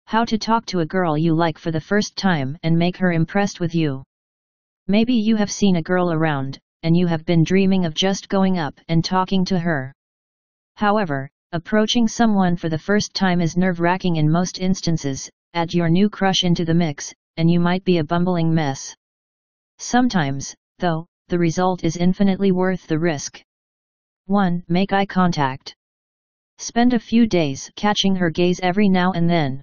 How to talk to a girl you like for the first time and make her impressed with you. Maybe you have seen a girl around, and you have been dreaming of just going up and talking to her. However, approaching someone for the first time is nerve-wracking in most instances. Add your new crush into the mix, and you might be a bumbling mess. Sometimes, though, the result is infinitely worth the risk. 1. Make eye contact. Spend a few days catching her gaze every now and then.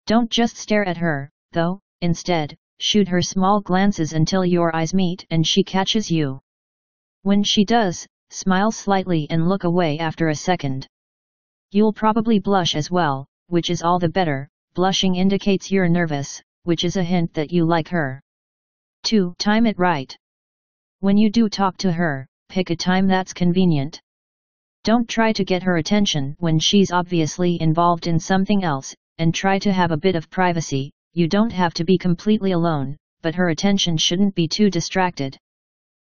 Don't just stare at her, though, instead, shoot her small glances until your eyes meet and she catches you. When she does, smile slightly and look away after a second. You'll probably blush as well, which is all the better. Blushing indicates you're nervous, which is a hint that you like her. 2. Time it right. When you do talk to her, pick a time that's convenient. Don't try to get her attention when she's obviously involved in something else, and try to have a bit of privacy. You don't have to be completely alone, but her attention shouldn't be too distracted.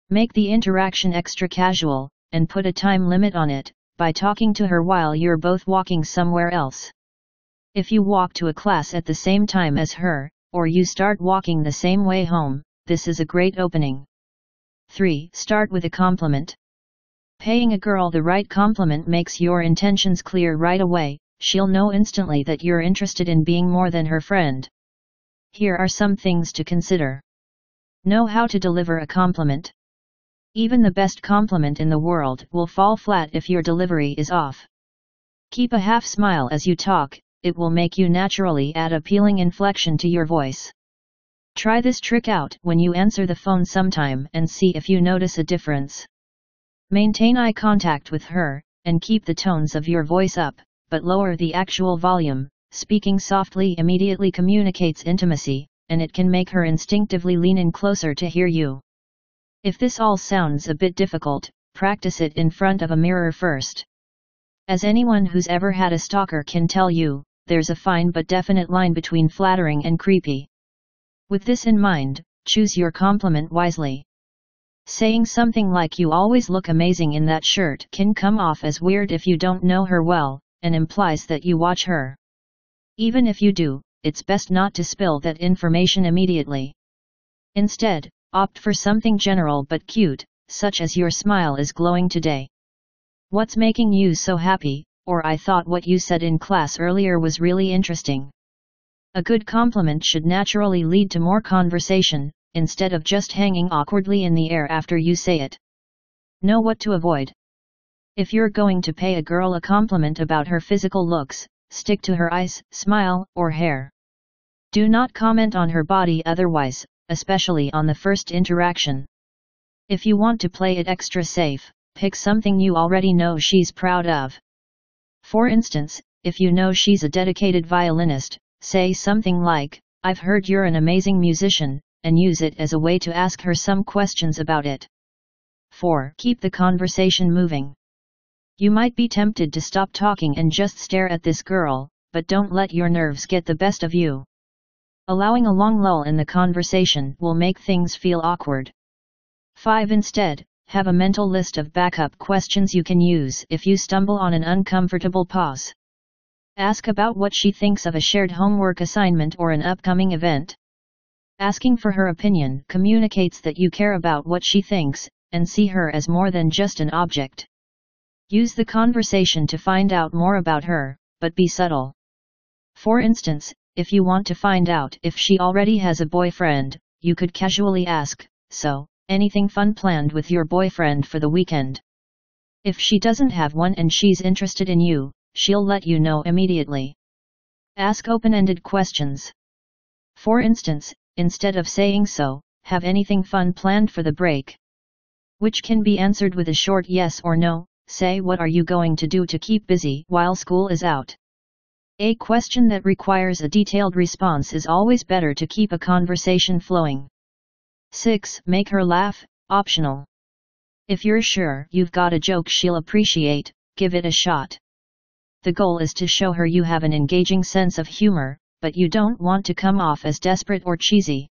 Make the interaction extra casual, and put a time limit on it, by talking to her while you're both walking somewhere else. If you walk to a class at the same time as her, or you start walking the same way home, this is a great opening. 3. Start with a compliment. Paying a girl the right compliment makes your intentions clear right away. She'll know instantly that you're interested in being more than her friend. Here are some things to consider. Know how to deliver a compliment. Even the best compliment in the world will fall flat if your delivery is off. Keep a half smile as you talk. It will make you naturally add appealing inflection to your voice. Try this trick out when you answer the phone sometime and see if you notice a difference. Maintain eye contact with her, and keep the tones of your voice up, but lower the actual volume. Speaking softly immediately communicates intimacy, and it can make her instinctively lean in closer to hear you. If this all sounds a bit difficult, practice it in front of a mirror first. As anyone who's ever had a stalker can tell you, there's a fine but definite line between flattering and creepy. With this in mind, choose your compliment wisely. Saying something like "you always look amazing in that shirt" can come off as weird if you don't know her well, and implies that you watch her. Even if you do, it's best not to spill that information immediately. Instead, opt for something general but cute, such as "your smile is glowing today." "What's making you so happy?" or "I thought what you said in class earlier was really interesting." A good compliment should naturally lead to more conversation, instead of just hanging awkwardly in the air after you say it. Know what to avoid. If you're going to pay a girl a compliment about her physical looks, stick to her eyes, smile, or hair. Do not comment on her body otherwise, especially on the first interaction. If you want to play it extra safe, pick something you already know she's proud of. For instance, if you know she's a dedicated violinist, say something like, "I've heard you're an amazing musician," and use it as a way to ask her some questions about it. 4. Keep the conversation moving. You might be tempted to stop talking and just stare at this girl, but don't let your nerves get the best of you. Allowing a long lull in the conversation will make things feel awkward. 5. Instead, have a mental list of backup questions you can use if you stumble on an uncomfortable pause. Ask about what she thinks of a shared homework assignment or an upcoming event. Asking for her opinion communicates that you care about what she thinks, and see her as more than just an object. Use the conversation to find out more about her, but be subtle. For instance, if you want to find out if she already has a boyfriend, you could casually ask, "So, anything fun planned with your boyfriend for the weekend?" If she doesn't have one and she's interested in you, she'll let you know immediately. Ask open-ended questions. For instance, instead of saying "So, have anything fun planned for the break?" which can be answered with a short yes or no, say "What are you going to do to keep busy while school is out?" A question that requires a detailed response is always better to keep a conversation flowing. 6. Make her laugh, optional. If you're sure you've got a joke she'll appreciate, give it a shot. The goal is to show her you have an engaging sense of humor, but you don't want to come off as desperate or cheesy.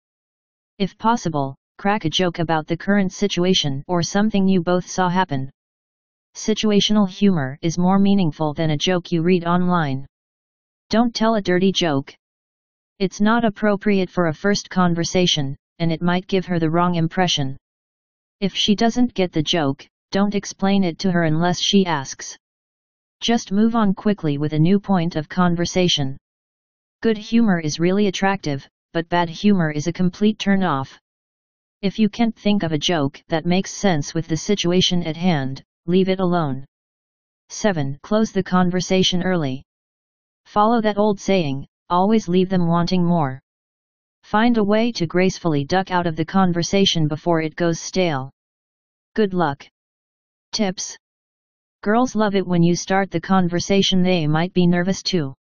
If possible, crack a joke about the current situation or something you both saw happen. Situational humor is more meaningful than a joke you read online. Don't tell a dirty joke. It's not appropriate for a first conversation, and it might give her the wrong impression. If she doesn't get the joke, don't explain it to her unless she asks. Just move on quickly with a new point of conversation. Good humor is really attractive, but bad humor is a complete turn-off. If you can't think of a joke that makes sense with the situation at hand, leave it alone. 7. Close the conversation early. Follow that old saying, always leave them wanting more. Find a way to gracefully duck out of the conversation before it goes stale. Good luck. Tips. Girls love it when you start the conversation. They might be nervous too.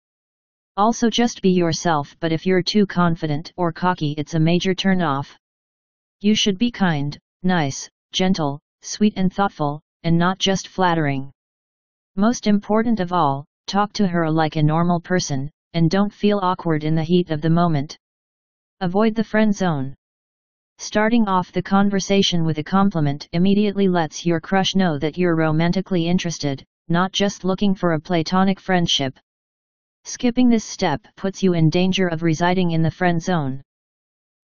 Also, just be yourself, but if you're too confident or cocky, it's a major turn-off. You should be kind, nice, gentle, sweet and thoughtful, and not just flattering. Most important of all, talk to her like a normal person, and don't feel awkward in the heat of the moment. Avoid the friend zone. Starting off the conversation with a compliment immediately lets your crush know that you're romantically interested, not just looking for a platonic friendship. Skipping this step puts you in danger of residing in the friend zone.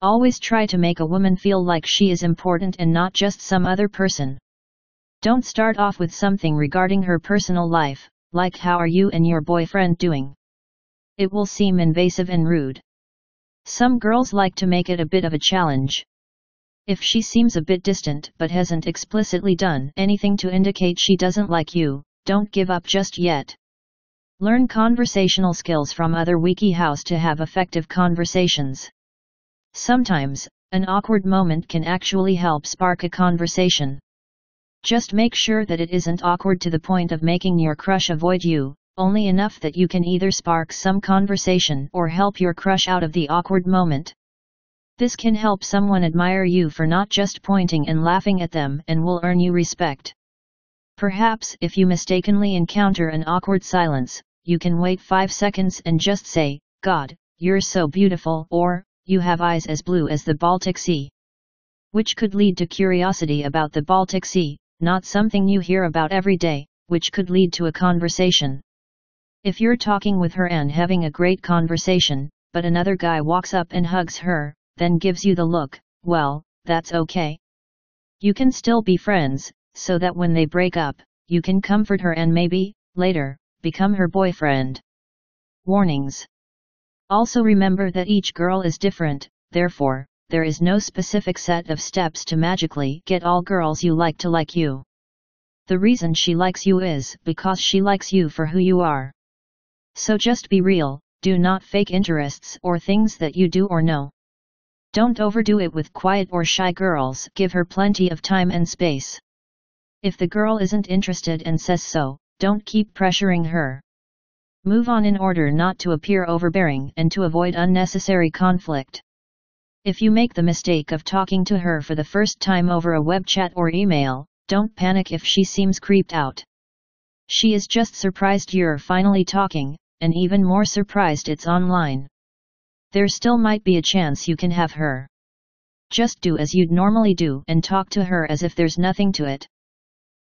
Always try to make a woman feel like she is important and not just some other person. Don't start off with something regarding her personal life, like how are you and your boyfriend doing? It will seem invasive and rude. Some girls like to make it a bit of a challenge. If she seems a bit distant but hasn't explicitly done anything to indicate she doesn't like you, don't give up just yet. Learn conversational skills from other WikiHows to have effective conversations. Sometimes, an awkward moment can actually help spark a conversation. Just make sure that it isn't awkward to the point of making your crush avoid you, only enough that you can either spark some conversation or help your crush out of the awkward moment. This can help someone admire you for not just pointing and laughing at them, and will earn you respect. Perhaps if you mistakenly encounter an awkward silence, you can wait 5 seconds and just say, "God, you're so beautiful," or, "You have eyes as blue as the Baltic Sea." Which could lead to curiosity about the Baltic Sea, not something you hear about every day, which could lead to a conversation. If you're talking with her and having a great conversation, but another guy walks up and hugs her, then gives you the look, well, that's okay. You can still be friends, so that when they break up, you can comfort her and maybe, later, become her boyfriend. Warnings. Also remember that each girl is different, therefore, there is no specific set of steps to magically get all girls you like to like you. The reason she likes you is because she likes you for who you are. So just be real, do not fake interests or things that you do or know. Don't overdo it with quiet or shy girls, give her plenty of time and space. If the girl isn't interested and says so, don't keep pressuring her. Move on in order not to appear overbearing and to avoid unnecessary conflict. If you make the mistake of talking to her for the first time over a web chat or email, don't panic if she seems creeped out. She is just surprised you're finally talking, and even more surprised it's online. There still might be a chance you can have her. Just do as you'd normally do and talk to her as if there's nothing to it.